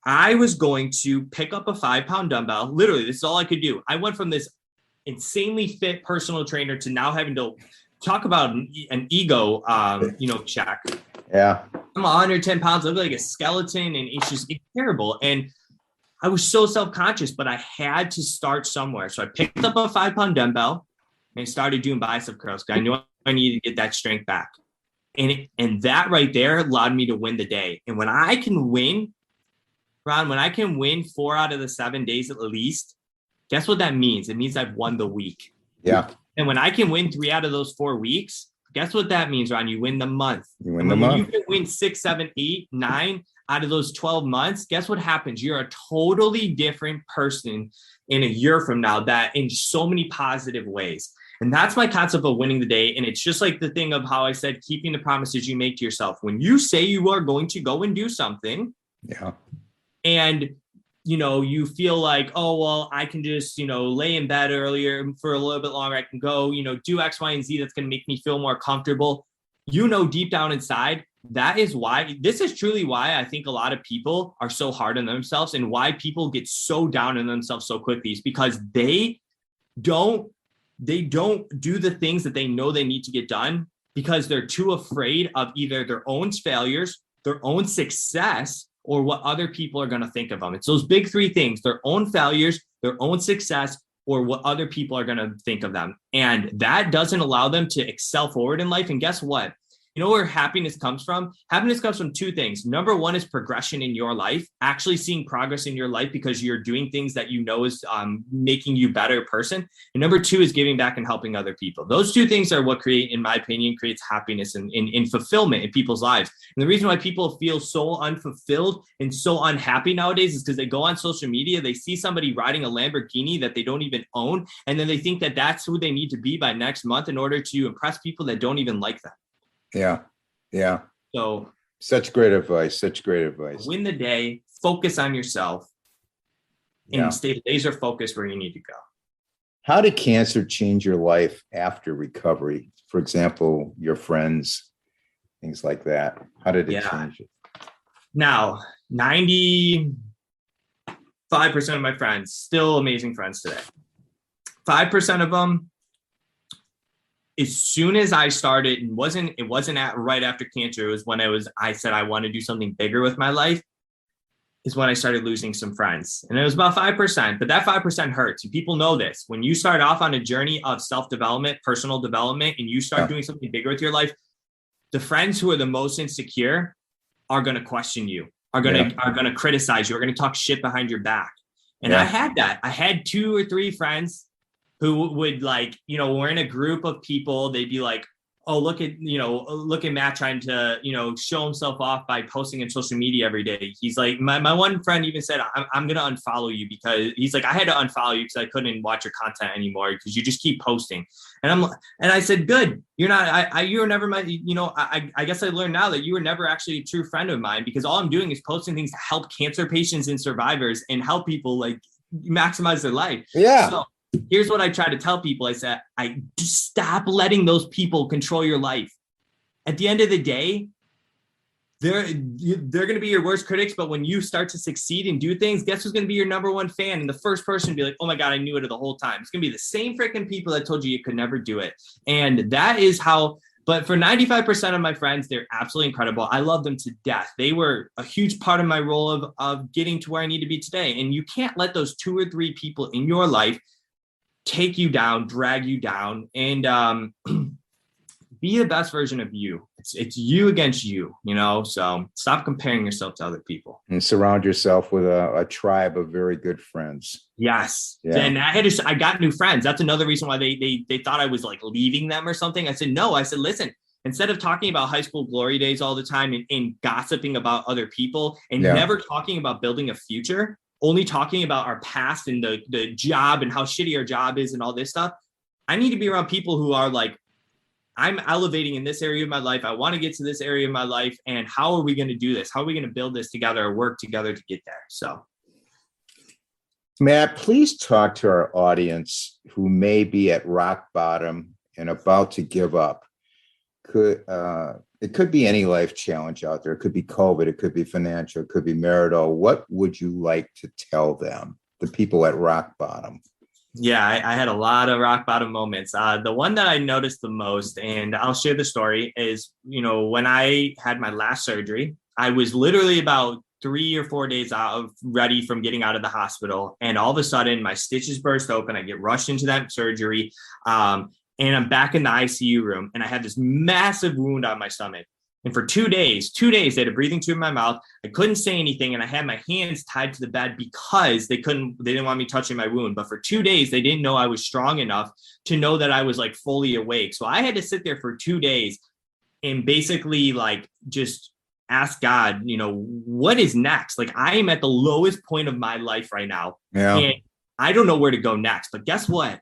I was going to pick up a 5-pound dumbbell. Literally, this is all I could do. I went from this insanely fit personal trainer to now having to talk about an ego, check. Yeah. I'm 110 pounds. I look like a skeleton, and it's terrible. And I was so self-conscious, but I had to start somewhere. So I picked up a 5-pound dumbbell and started doing bicep curls because I knew I needed to get that strength back. And that right there allowed me to win the day. And when I can win, Ron, when I can win 4 out of the 7 days at least, guess what that means? It means I've won the week. Yeah. And when I can win 3 out of those 4 weeks, guess what that means, Ron? You win the month. You win the month. When you can win 6, 7, 8, 9 out of those 12 months, guess what happens? You're a totally different person in a year from now, that in so many positive ways. And that's my concept of winning the day. And it's just like the thing of how I said, keeping the promises you make to yourself. When you say you are going to go and do something, and you feel like, oh, well, I can just, lay in bed earlier for a little bit longer. I can go, do X, Y, and Z. That's going to make me feel more comfortable. deep down inside, this is truly why I think a lot of people are so hard on themselves, and why people get so down on themselves so quickly is because they don't do the things that they know they need to get done, because they're too afraid of either their own failures, their own success, or what other people are going to think of them. It's those big three things: their own failures, their own success, or what other people are going to think of them. And that doesn't allow them to excel forward in life. And guess what? You know where happiness comes from? Happiness comes from two things. Number one is progression in your life, actually seeing progress in your life because you're doing things that you know is making you a better person. And number two is giving back and helping other people. Those two things are what in my opinion, creates happiness and fulfillment in people's lives. And the reason why people feel so unfulfilled and so unhappy nowadays is because they go on social media, they see somebody riding a Lamborghini that they don't even own, and then they think that that's who they need to be by next month in order to impress people that don't even like them. Yeah. Yeah. So such great advice. Such great advice. Win the day, focus on yourself, and stay laser focused where you need to go. How did cancer change your life after recovery? For example, your friends, things like that. How did it change it? Now, 95% of my friends, still amazing friends today. 5% of them, as soon as I started, it wasn't right after cancer. It was when I said I want to do something bigger with my life, is when I started losing some friends. And it was about 5%, but that 5% hurts. And people know this. When you start off on a journey of self-development, personal development, and you start doing something bigger with your life, the friends who are the most insecure are going to question you, are going to criticize you, are going to talk shit behind your back. And I had that. I had 2 or 3 friends who would, like, we're in a group of people. They'd be like, oh, look at Matt trying to, show himself off by posting on social media every day. He's like, my one friend even said, I'm going to unfollow you, because he's like, I had to unfollow you because I couldn't watch your content anymore because you just keep posting. And I said, good. You're not, you were never my, I guess I learned now that you were never actually a true friend of mine, because all I'm doing is posting things to help cancer patients and survivors and help people like maximize their life. Yeah. So, here's what I try to tell people. I said, just stop letting those people control your life. At the end of the day, they're going to be your worst critics. But when you start to succeed and do things, guess who's going to be your number one fan? And the first person to be like, oh my God, I knew it the whole time. It's going to be the same freaking people that told you could never do it. And that is how, but for 95% of my friends, they're absolutely incredible. I love them to death. They were a huge part of my role of getting to where I need to be today. And you can't let those 2 or 3 people in your life take you down, drag you down, and be the best version of you. It's you against you, so stop comparing yourself to other people. And surround yourself with a tribe of very good friends. Yes. Yeah. And I got new friends. That's another reason why they thought I was like leaving them or something. I said, no. I said, listen, instead of talking about high school glory days all the time and gossiping about other people and never talking about building a future, only talking about our past and the job and how shitty our job is and all this stuff, I need to be around people who are like, I'm elevating in this area of my life. I want to get to this area of my life. And how are we going to do this? How are we going to build this together or work together to get there? So, Matt, please talk to our audience who may be at rock bottom and about to give up. It could be any life challenge out there. It could be COVID. It could be financial. It could be marital. What would you like to tell them, the people at rock bottom? Yeah, I had a lot of rock bottom moments. The one that I noticed the most, and I'll share the story, is, when I had my last surgery, I was literally about 3 or 4 days out ready from getting out of the hospital. And all of a sudden my stitches burst open. I get rushed into that surgery. And I'm back in the ICU room, and I had this massive wound on my stomach. And for 2 days, they had a breathing tube in my mouth. I couldn't say anything, and I had my hands tied to the bed because they didn't want me touching my wound. But for 2 days, they didn't know I was strong enough to know that I was like fully awake. So I had to sit there for 2 days and basically like just ask God, what is next? Like, I am at the lowest point of my life right now. Yeah. And I don't know where to go next. But guess what?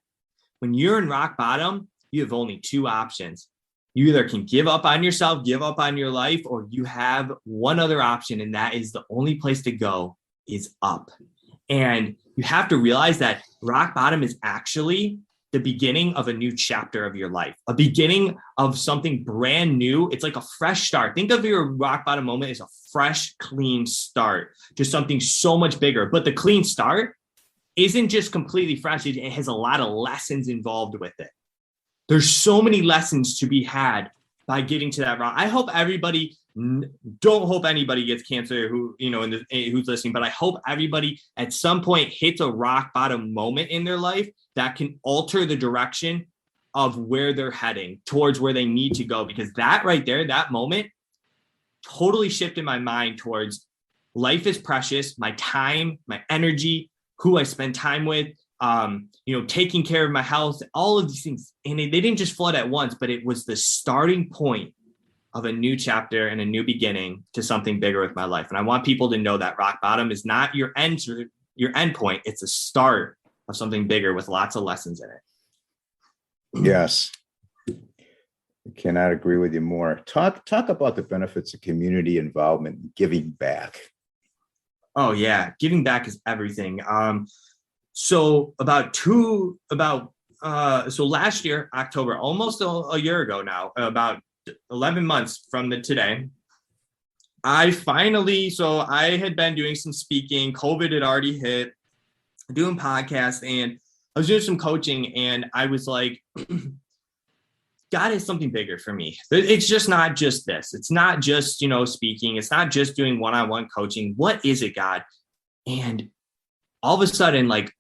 When you're in rock bottom, you have only 2 options. You either can give up on yourself, give up on your life, or you have one other option, and that is the only place to go is up. And you have to realize that rock bottom is actually the beginning of a new chapter of your life, a beginning of something brand new. It's like a fresh start. Think of your rock bottom moment as a fresh, clean start to something so much bigger. But the clean start isn't just completely fresh. It has a lot of lessons involved with it. There's so many lessons to be had by getting to that rock. I hope everybody, don't hope anybody gets cancer who, who's listening, but I hope everybody at some point hits a rock bottom moment in their life that can alter the direction of where they're heading towards where they need to go. Because that right there, that moment totally shifted my mind towards life is precious, my time, my energy, who I spend time with, taking care of my health, all of these things. And they didn't just flood at once, but it was the starting point of a new chapter and a new beginning to something bigger with my life. And I want people to know that rock bottom is not your end point. It's a start of something bigger with lots of lessons in it. Yes. I cannot agree with you more. Talk about the benefits of community involvement and giving back. Oh yeah. Giving back is everything. So last year, October, almost a year ago now, about 11 months from today, I had been doing some speaking. COVID had already hit, doing podcasts, and I was doing some coaching, and I was like, God has something bigger for me. It's just not just this. It's not just, speaking. It's not just doing one-on-one coaching. What is it, God? And all of a sudden, like,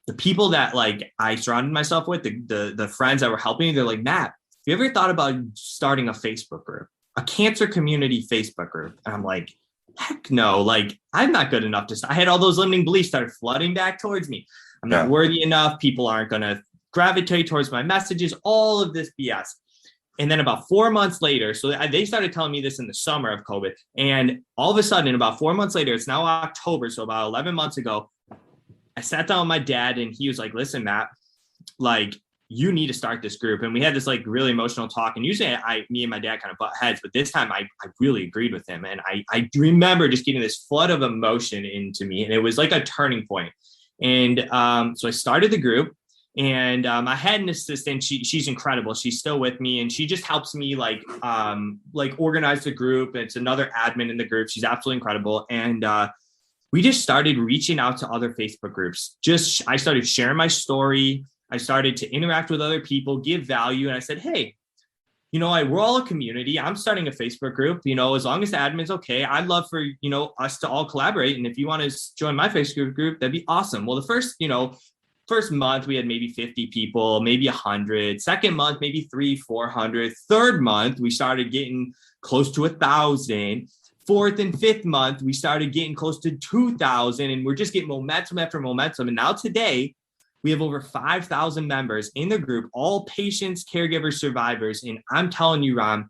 the people that like I surrounded myself with, the friends that were helping me, they're like, Matt, have you ever thought about starting a Facebook group, a cancer community Facebook group? And I'm like, heck no, like I'm not good enough I had all those limiting beliefs started flooding back towards me. I'm not worthy enough. People aren't going to gravitate towards my messages, all of this BS. And then about 4 months later, so they started telling me this in the summer of COVID. And all of a sudden, about 4 months later, it's now October. So about 11 months ago, I sat down with my dad and he was like, listen, Matt, like you need to start this group. And we had this like really emotional talk. And usually me and my dad kind of butt heads, but this time I really agreed with him. And I remember just getting this flood of emotion into me. And it was like a turning point. And so I started the group, and I had an assistant. She's incredible. She's still with me. And she just helps me like organize the group. It's another admin in the group. She's absolutely incredible. And we just started reaching out to other Facebook groups. I started sharing my story. I started to interact with other people, give value. And I said, hey, we're all a community. I'm starting a Facebook group, as long as the admin's okay. I'd love for, us to all collaborate. And if you want to join my Facebook group, that'd be awesome. Well, the first month we had maybe 50 people, maybe 100. Second month, maybe 300-400. Third month, we started getting close to 1,000. Fourth and fifth month, we started getting close to 2,000, and we're just getting momentum after momentum. And now today, we have over 5,000 members in the group, all patients, caregivers, survivors. And I'm telling you, Ron,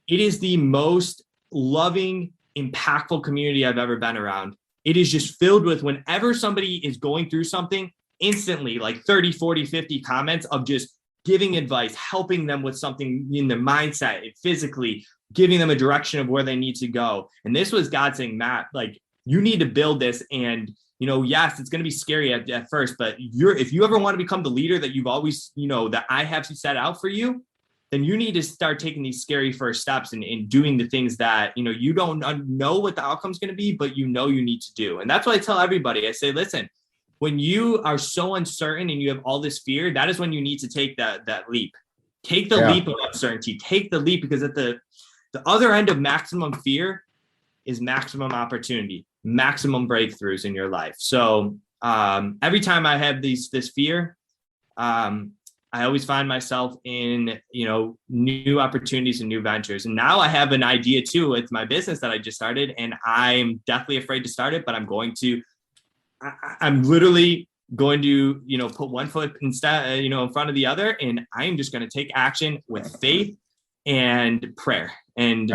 it is the most loving, impactful community I've ever been around. It is just filled with, whenever somebody is going through something, instantly like 30, 40, 50 comments of just giving advice, helping them with something in their mindset, physically, giving them a direction of where they need to go. And this was God saying, Matt, like you need to build this. And, yes, it's going to be scary at first, but if you ever want to become the leader that you've always, that I have set out for you, then you need to start taking these scary first steps and doing the things that, you don't know what the outcome's going to be, but you need to do. And that's what I tell everybody. I say, listen, when you are so uncertain and you have all this fear, that is when you need to take that leap. Take the leap of uncertainty. Take the leap, because at the other end of maximum fear is maximum opportunity, maximum breakthroughs in your life. So every time I have this fear, I always find myself in, new opportunities and new ventures. And now I have an idea too with my business that I just started, and I'm deathly afraid to start it, but I'm literally going to, put one foot instead, in front of the other. And I'm just going to take action with faith and prayer. And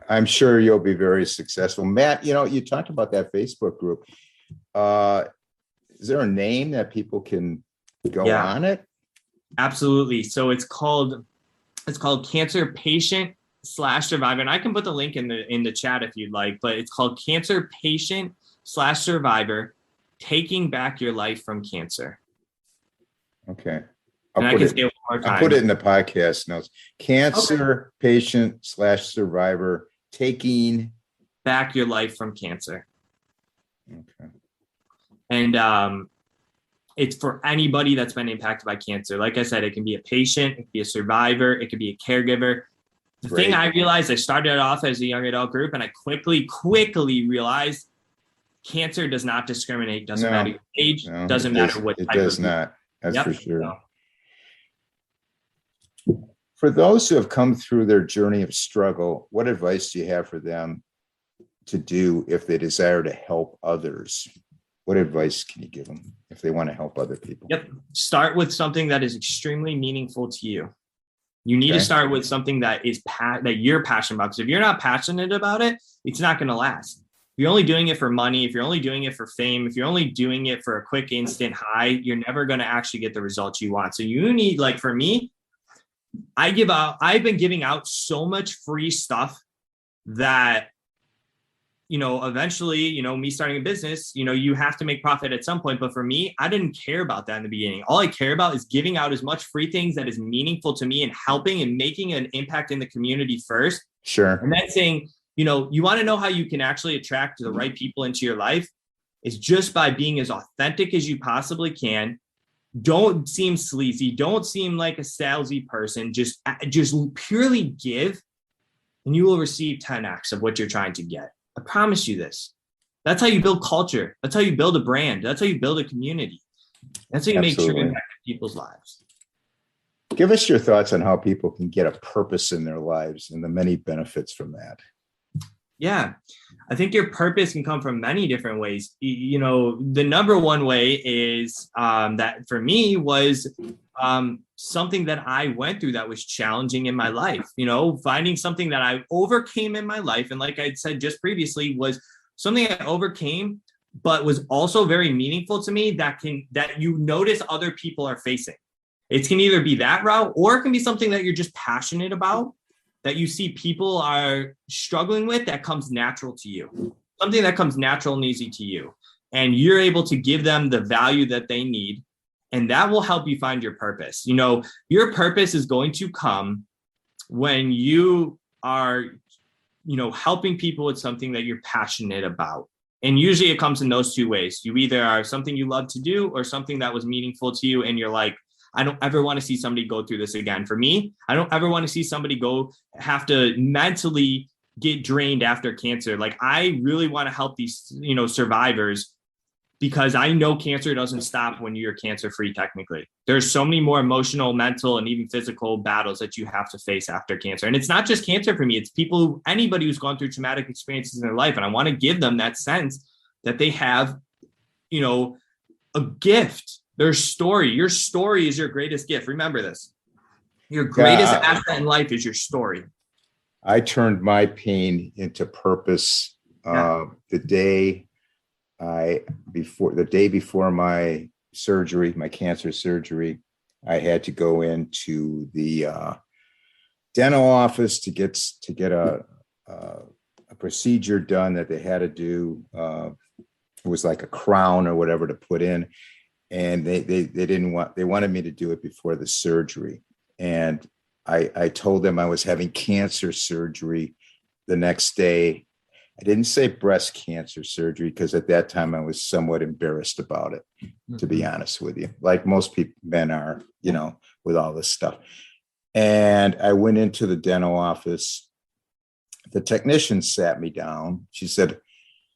I'm sure you'll be very successful. Matt, you talked about that Facebook group. Is there a name that people can go on it? Absolutely. So it's called Cancer Patient /Survivor. And I can put the link in the chat if you'd like, but it's called Cancer Patient /Survivor, Taking Back Your Life from Cancer. Okay. And I can say it one more time. I'll put it in the podcast notes. Cancer patient / survivor taking back your life from cancer. Okay. And it's for anybody that's been impacted by cancer. Like I said, it can be a patient, it can be a survivor, it could be a caregiver. The thing I realized, I started off as a young adult group, and I quickly realized cancer does not discriminate. Doesn't matter your age, doesn't matter what type of. It does not. That's for sure. No. For those who have come through their journey of struggle, what advice do you have for them to do if they desire to help others? What advice can you give them if they want to help other people? Yep. Start with something that is extremely meaningful to you. You need to start with something that is that you're passionate about. Because if you're not passionate about it, it's not going to last. If you're only doing it for money, if you're only doing it for fame, if you're only doing it for a quick instant high, you're never going to actually get the results you want. So you need, like for me, I've been giving out so much free stuff that, eventually, me starting a business, you have to make profit at some point. But for me, I didn't care about that in the beginning. All I care about is giving out as much free things that is meaningful to me and helping and making an impact in the community first. Sure. And then saying, you want to know how you can actually attract the right people into your life is just by being as authentic as you possibly can. Don't seem sleazy. Don't seem like a salesy person. Just purely give, and you will receive 10x of what you're trying to get. I promise you this. That's how you build culture. That's how you build a brand. That's how you build a community. That's how you make true impact in people's lives. Give us your thoughts on how people can get a purpose in their lives and the many benefits from that. Yeah, I think your purpose can come from many different ways. The number one way is that for me was something that I went through that was challenging in my life, finding something that I overcame in my life. And like I said just previously, was something I overcame, but was also very meaningful to me that you notice other people are facing. It can either be that route, or it can be something that you're just passionate about, that you see people are struggling with, that comes natural to you, something that comes natural and easy to you. And you're able to give them the value that they need. And that will help you find your purpose. Your purpose is going to come when you are, helping people with something that you're passionate about. And usually it comes in those two ways. You either are something you love to do or something that was meaningful to you. And you're like, I don't ever want to see somebody go through this again. For me, I don't ever want to see somebody have to mentally get drained after cancer. Like, I really want to help these, survivors, because I know cancer doesn't stop when you're cancer free. Technically, there's so many more emotional, mental, and even physical battles that you have to face after cancer. And it's not just cancer for me. It's anybody who's gone through traumatic experiences in their life. And I want to give them that sense that they have, a gift. Your story is your greatest gift. Remember this. Your greatest asset in life is your story. I turned my pain into purpose. The day before my surgery, my cancer surgery, I had to go into the dental office to get a procedure done that they had to do. It was like a crown or whatever to put in. And they wanted me to do it before the surgery. And I told them I was having cancer surgery the next day. I didn't say breast cancer surgery because at that time I was somewhat embarrassed about it, to be honest with you, like most men are, with all this stuff. And I went into the dental office. The technician sat me down. She said,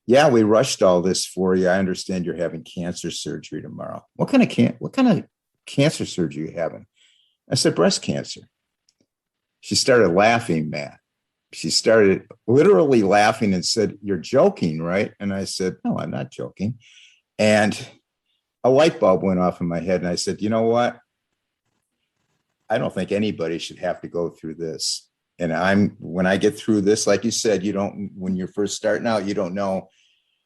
"Yeah, we rushed all this for you. I understand you're having cancer surgery tomorrow. What kind of cancer surgery are you having?" I said, "Breast cancer." She started laughing, Matt. She started literally laughing and said, "You're joking, right?" And I said, "No, I'm not joking." And a light bulb went off in my head. And I said, "You know what? I don't think anybody should have to go through this. And when I get through this, like you said, when you're first starting out, you don't know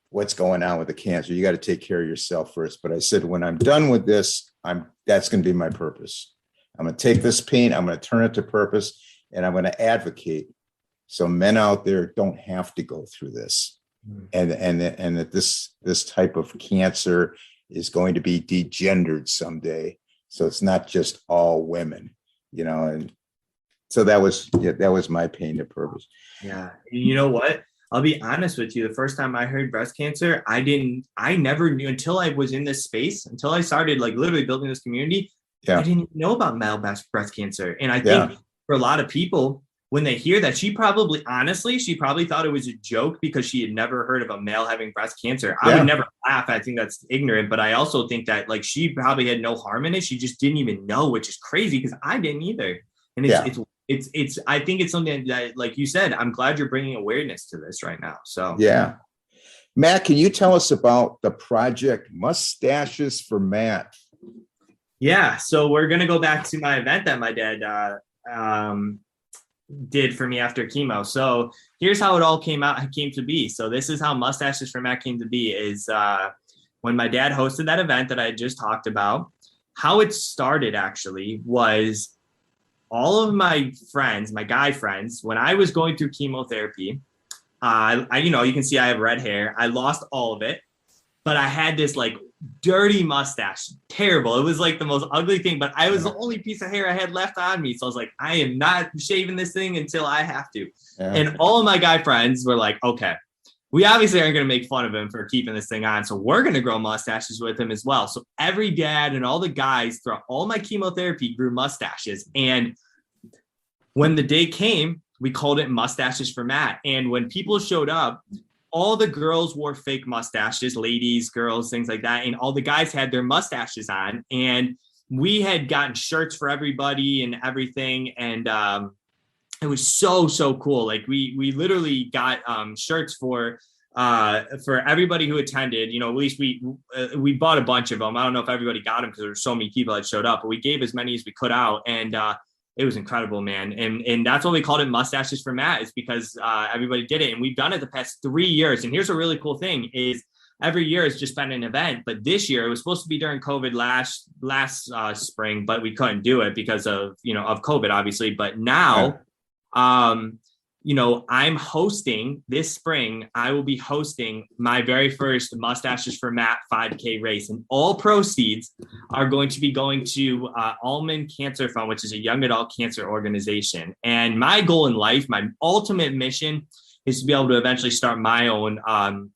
what's going on with the cancer. You got to take care of yourself first." But I said, when I'm done with this, that's going to be my purpose. I'm going to take this pain, I'm going to turn it to purpose, and I'm going to advocate so men out there don't have to go through this. And that this type of cancer is going to be degendered someday. So it's not just all women, and so that was my pain to purpose. Yeah. You know what? I'll be honest with you. The first time I heard breast cancer, I never knew until I was in this space, until I started like literally building this community. Yeah. I didn't even know about male breast cancer. And I think for a lot of people, when they hear that, she probably thought it was a joke because she had never heard of a male having breast cancer. I would never laugh. I think that's ignorant, but I also think that like she probably had no harm in it. She just didn't even know, which is crazy because I didn't either. And it's I think it's something that, like you said, I'm glad you're bringing awareness to this right now. So yeah. Matt, can you tell us about the project Mustaches for Matt? Yeah, so we're gonna go back to my event that my dad did for me after chemo. So here's how it all came to be. So this is how Mustaches for Matt came to be, is when my dad hosted that event that I just talked about. How it started actually was all of my friends, my guy friends, when I was going through chemotherapy, you can see I have red hair. I lost all of it, but I had this like dirty mustache, terrible. It was like the most ugly thing, but I was the only piece of hair I had left on me. So I was like, I am not shaving this thing until I have to. Yeah. And all of my guy friends were like, okay, we obviously aren't going to make fun of him for keeping this thing on. So we're going to grow mustaches with him as well. So every dad and all the guys throughout all my chemotherapy grew mustaches. And when the day came, we called it Mustaches for Matt. And when people showed up, all the girls wore fake mustaches, ladies, girls, things like that. And all the guys had their mustaches on. And we had gotten shirts for everybody and everything. And it was so cool. Like we literally got shirts for everybody who attended. At least we bought a bunch of them. I don't know if everybody got them because there were so many people that showed up, but we gave as many as we could out. And it was incredible, man. And that's why we called it Mustaches for Matt, is because everybody did it. And we've done it the past 3 years. And here's a really cool thing is every year it's just been an event. But this year it was supposed to be during COVID last spring, but we couldn't do it because of COVID, obviously. But now, I'm hosting this spring. I will be hosting my very first Mustaches for Matt 5K race, and all proceeds are going to be going to Almond Cancer Fund, which is a young adult cancer organization. And my goal in life, my ultimate mission, is to be able to eventually start my own,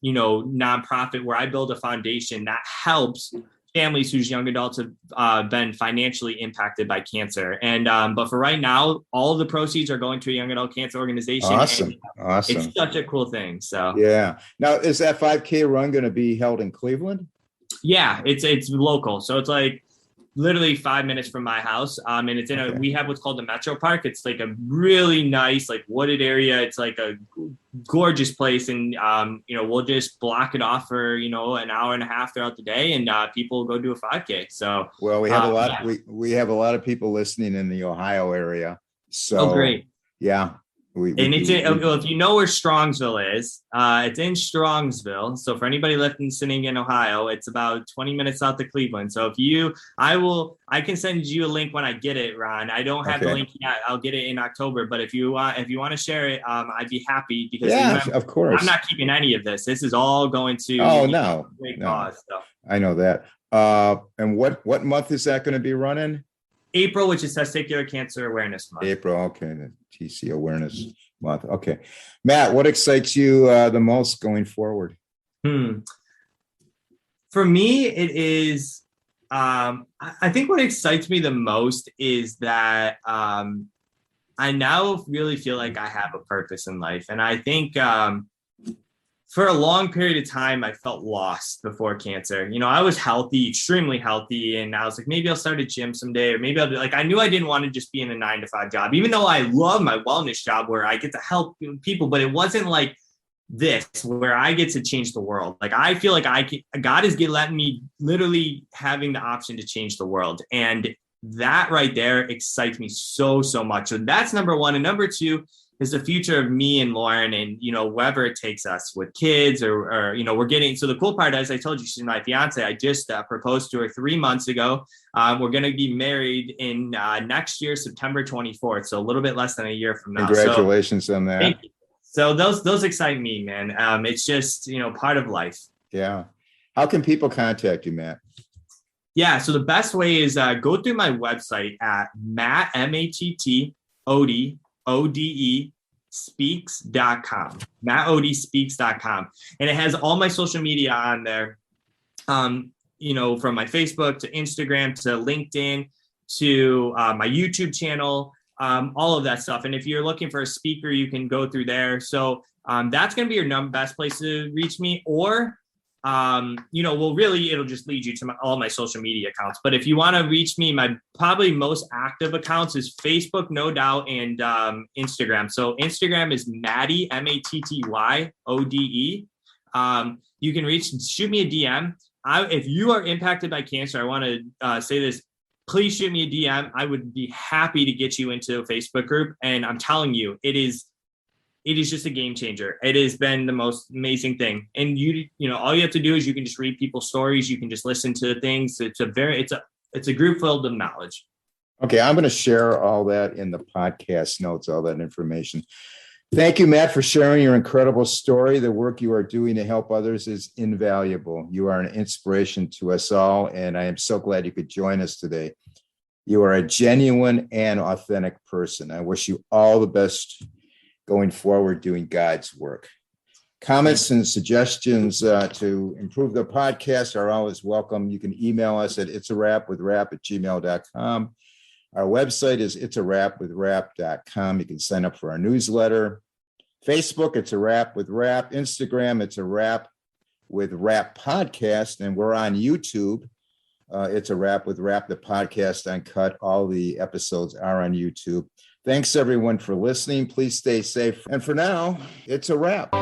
nonprofit where I build a foundation that helps families whose young adults have been financially impacted by cancer. And but for right now, all of the proceeds are going to a young adult cancer organization. Awesome. It's such a cool thing. So yeah. Now, is that 5K run going to be held in Cleveland? Yeah, it's local. So it's like literally 5 minutes from my house. And it's we have what's called the Metro Park. It's like a really nice, like wooded area. It's like a gorgeous place. And, we'll just block it off for, an hour and a half throughout the day, and people go do a 5K. So, well, we have we have a lot of people listening in the Ohio area. So great. Yeah. If you know where Strongsville is, it's in Strongsville. So for anybody listening in Ohio, it's about 20 minutes south of Cleveland. So I can send you a link when I get it, Ron. I don't have the link yet. I'll get it in October. But if you want to share it, I'd be happy, because of course, I'm not keeping any of this. This is all going to great cause. So. I know that. And what month is that going to be running? April, which is Testicular Cancer Awareness Month. April, okay, the TC Awareness Month. Okay, Matt, what excites you the most going forward? For me, it is. I think what excites me the most is that I now really feel like I have a purpose in life, and I think. For a long period of time, I felt lost before cancer. I was healthy, extremely healthy. And I was like, maybe I'll start a gym someday, or maybe I'll do, I knew I didn't want to just be in a 9-to-5 job, even though I love my wellness job where I get to help people, but it wasn't like this, where I get to change the world. Like, I feel like God is letting me literally having the option to change the world. And that right there excites me so much. So that's number one. And number two is the future of me and Lauren, and, wherever it takes us with kids or we're getting, so the cool part, as I told you, she's my fiance. I just proposed to her 3 months ago. We're going to be married in next year, September 24th. So a little bit less than a year from now. Congratulations on that. Thank you. So those excite me, man. It's just, part of life. Yeah. How can people contact you, Matt? Yeah. So the best way is go through my website at Matt, M-A-T-T, Ode, O-D-E, speaks.com, mattodespeaks.com. And it has all my social media on there. From my Facebook to Instagram to LinkedIn to my YouTube channel, all of that stuff. And if you're looking for a speaker, you can go through there. So that's going to be your best place to reach me. Or, really, it'll just lead you to all my social media accounts. But if you want to reach me, my probably most active accounts is Facebook, no doubt, and Instagram. So Instagram is Matty, M-A-T-T-Y-O-D-E. You can shoot me a DM. If you are impacted by cancer, I want to say this, please shoot me a DM. I would be happy to get you into a Facebook group. And I'm telling you, it is just a game changer. It has been the most amazing thing. And all you have to do is you can just read people's stories. You can just listen to things. It's a group filled of knowledge. Okay. I'm going to share all that in the podcast notes, all that information. Thank you, Matt, for sharing your incredible story. The work you are doing to help others is invaluable. You are an inspiration to us all, and I am so glad you could join us today. You are a genuine and authentic person. I wish you all the best going forward doing God's work. Comments and suggestions to improve the podcast are always welcome. You can email us at itsarapwithrap@gmail.com. Our website is itsarapwithrap.com. You can sign up for our newsletter. Facebook, It's a Rap with Rap. Instagram, It's a Rap with Rap podcast. And we're on YouTube. It's a Rap with Rap, the podcast uncut. All the episodes are on YouTube. Thanks, everyone, for listening. Please stay safe. And for now, it's a wrap.